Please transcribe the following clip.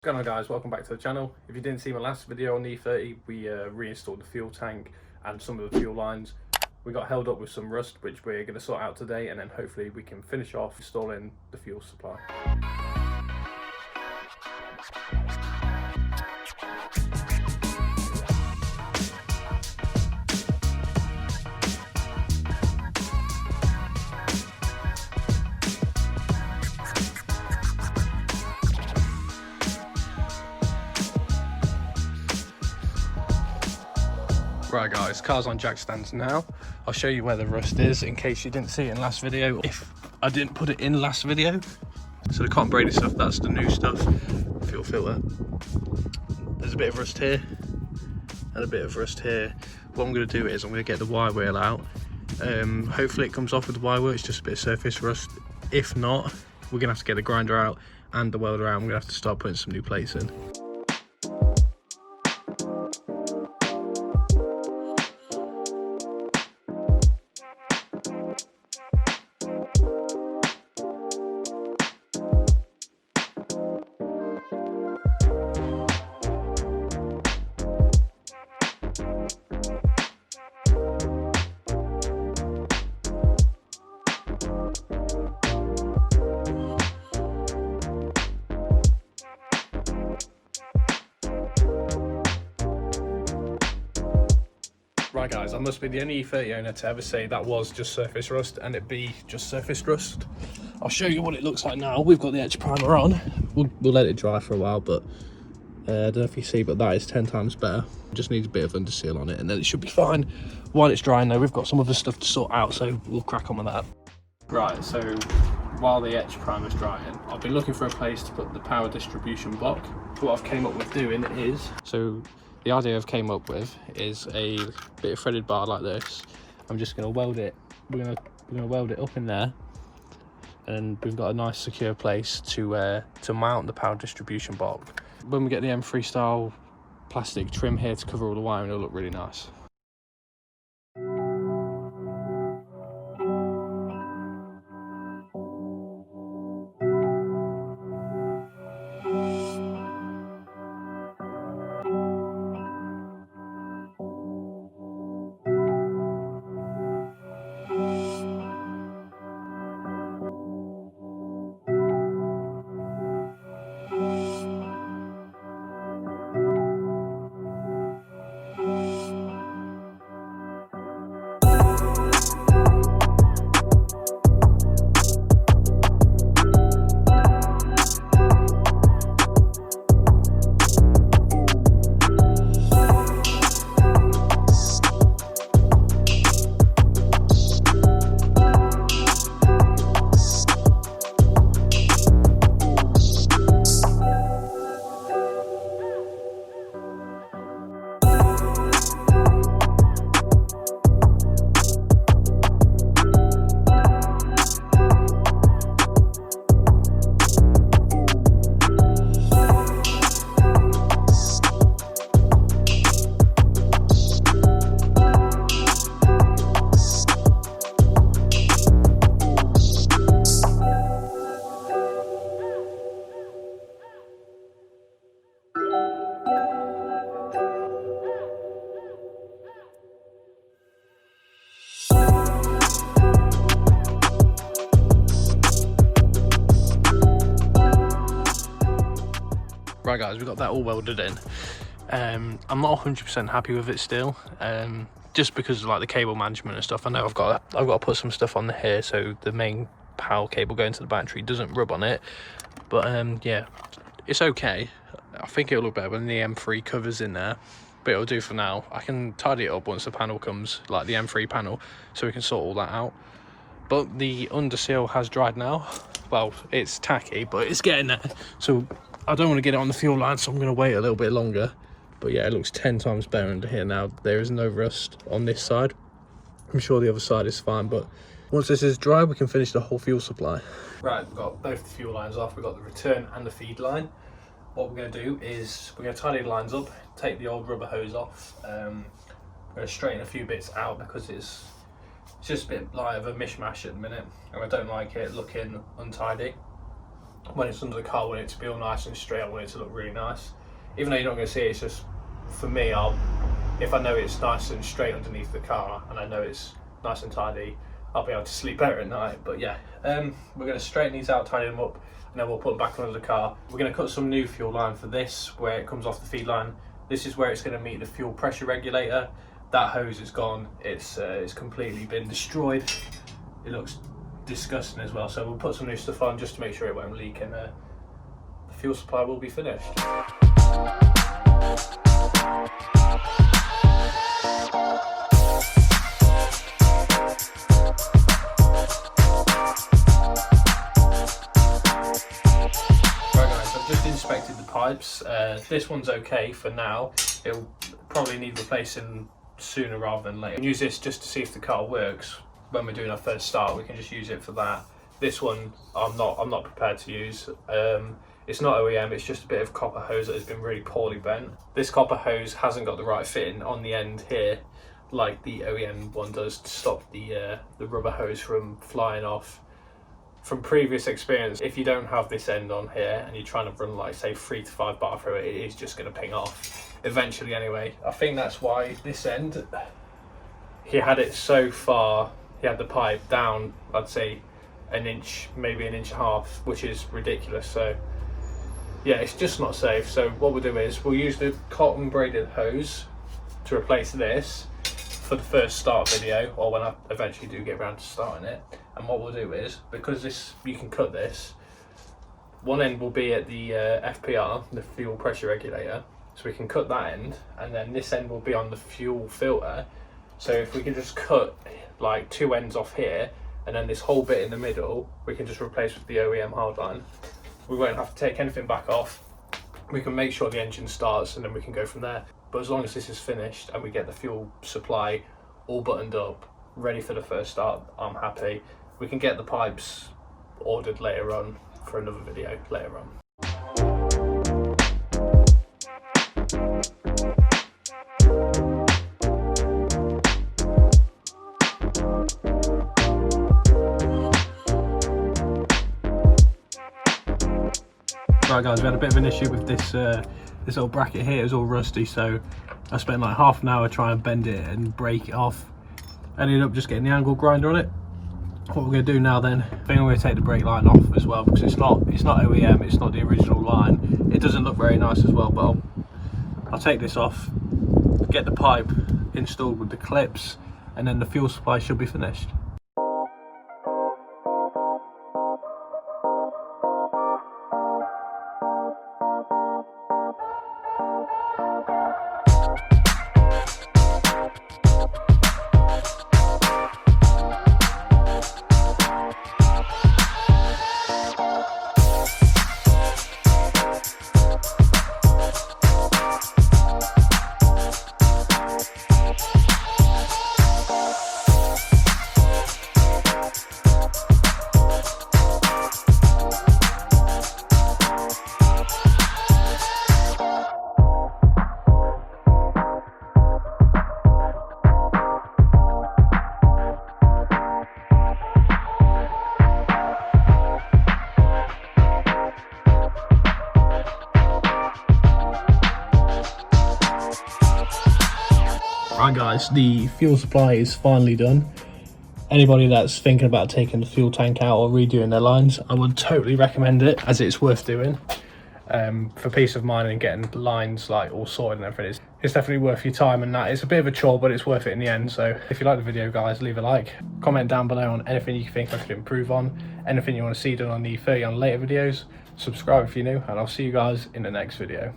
What's going on, guys? Welcome back to the channel. If you didn't see my last video on the E30, we reinstalled the fuel tank and some of the fuel lines. We got held up with some rust, which we're going to sort out today, and then hopefully we can finish off installing the fuel supply. Right guys, car's on jack stands now. I'll show you where the rust is in case you didn't see it in last video, if I didn't put it in last video. So the cotton braided stuff, that's the new stuff. Fuel filter. There's a bit of rust here and a bit of rust here. What I'm going to do is I'm going to get the wire wheel out. Hopefully it comes off with the wire wheel, it's just a bit of surface rust. If not, we're going to have to get the grinder out and the welder out. I'm going to have to start putting some new plates in. Right guys, I must be the only E30 owner to ever say that was just surface rust and it be just surface rust. I'll show you what it looks like now. We've got the etch primer on. We'll let it dry for a while, but I don't know if you see, but that is 10 times better. Just needs a bit of underseal on it and then it should be fine. While it's drying though, we've got some other stuff to sort out, so we'll crack on with that. Right, so while the etch primer's drying, I've been looking for a place to put the power distribution block. What I've came up with doing is, the idea I've came up with is a bit of threaded bar like this. I'm just going to weld it. We're going to weld it up in there, and we've got a nice secure place to mount the power distribution block. When we get the M3 style plastic trim here to cover all the wiring, it'll look really nice. Right guys, we've got that all welded in. I'm not 100% happy with it still, just because of like the cable management and stuff. I know I've got to put some stuff on here so the main power cable going to the battery doesn't rub on it. But yeah, it's okay. I think it'll look better when the M3 covers in there, but it'll do for now. I can tidy it up once the panel comes, like the M3 panel, so we can sort all that out. But the underseal has dried now. Well, it's tacky, but it's getting there. So I don't want to get it on the fuel line, so I'm going to wait a little bit longer. But yeah, it looks 10 times better under here now. There is no rust on this side. I'm sure the other side is fine, but once this is dry, we can finish the whole fuel supply. Right, we've got both the fuel lines off. We've got the return and the feed line. What we're going to do is we're going to tidy the lines up, take the old rubber hose off. We're going to straighten a few bits out because it's just a bit like of a mishmash at the minute, and I don't like it looking untidy. when it's under the car, I want it to be all nice and straight. I want it to look really nice. Even though you're not going to see it, it's just, for me, if I know it's nice and straight underneath the car and I know it's nice and tidy, I'll be able to sleep better at night. But yeah, we're going to straighten these out, tidy them up, and then we'll put them back under the car. We're going to cut some new fuel line for this, where it comes off the feed line. This is where it's going to meet the fuel pressure regulator. That hose is gone. It's completely been destroyed. It looks disgusting as well, so we'll put some new stuff on just to make sure it won't leak, and the fuel supply will be finished. Just inspected the pipes. This one's okay for now. It'll probably need replacing sooner rather than later. We can use this just to see if the car works. When we're doing our first start, we can just use it for that. This one I'm not prepared to use. It's not OEM, it's just a bit of copper hose that has been really poorly bent. This copper hose hasn't got the right fitting on the end here, like the OEM one does, to stop the rubber hose from flying off. From previous experience, if you don't have this end on here and you're trying to run like say 3 to 5 bar through it, it is just going to ping off eventually anyway. I think that's why this end, he had it so far, he had the pipe down, I'd say an inch, maybe an inch and a half, which is ridiculous. So yeah, it's just not safe. So what we'll do is we'll use the cotton braided hose to replace this for the first start video, or when I eventually do get around to starting it. And what we'll do is, because this, you can cut this, one end will be at the FPR, the fuel pressure regulator, so we can cut that end, and then this end will be on the fuel filter. So if we can just cut like 2 ends off here, and then this whole bit in the middle we can just replace with the OEM hardline. We won't have to take anything back off. We can make sure the engine starts, and then we can go from there. But as long as this is finished and we get the fuel supply all buttoned up, ready for the first start, I'm happy. We can get the pipes ordered later on for another video later on. Right guys, we had a bit of an issue with this this little bracket here. It was all rusty, so I spent like half an hour trying to bend it and break it off. Ended up just getting the angle grinder on it. What we're going to do now then, I think I'm going to take the brake line off as well, because it's not OEM, it's not the original line. It doesn't look very nice as well, but I'll take this off, get the pipe installed with the clips, and then the fuel supply should be finished. Right guys, the fuel supply is finally done. Anybody that's thinking about taking the fuel tank out or redoing their lines, I would totally recommend it, as it's worth doing. For peace of mind and getting lines like all sorted and everything, it's definitely worth your time, and that it's a bit of a chore, but it's worth it in the end. So if you like the video guys, leave a like, comment down below on anything you think I could improve on, anything you want to see done on the 30 on later videos, subscribe if you're new, and I'll see you guys in the next video.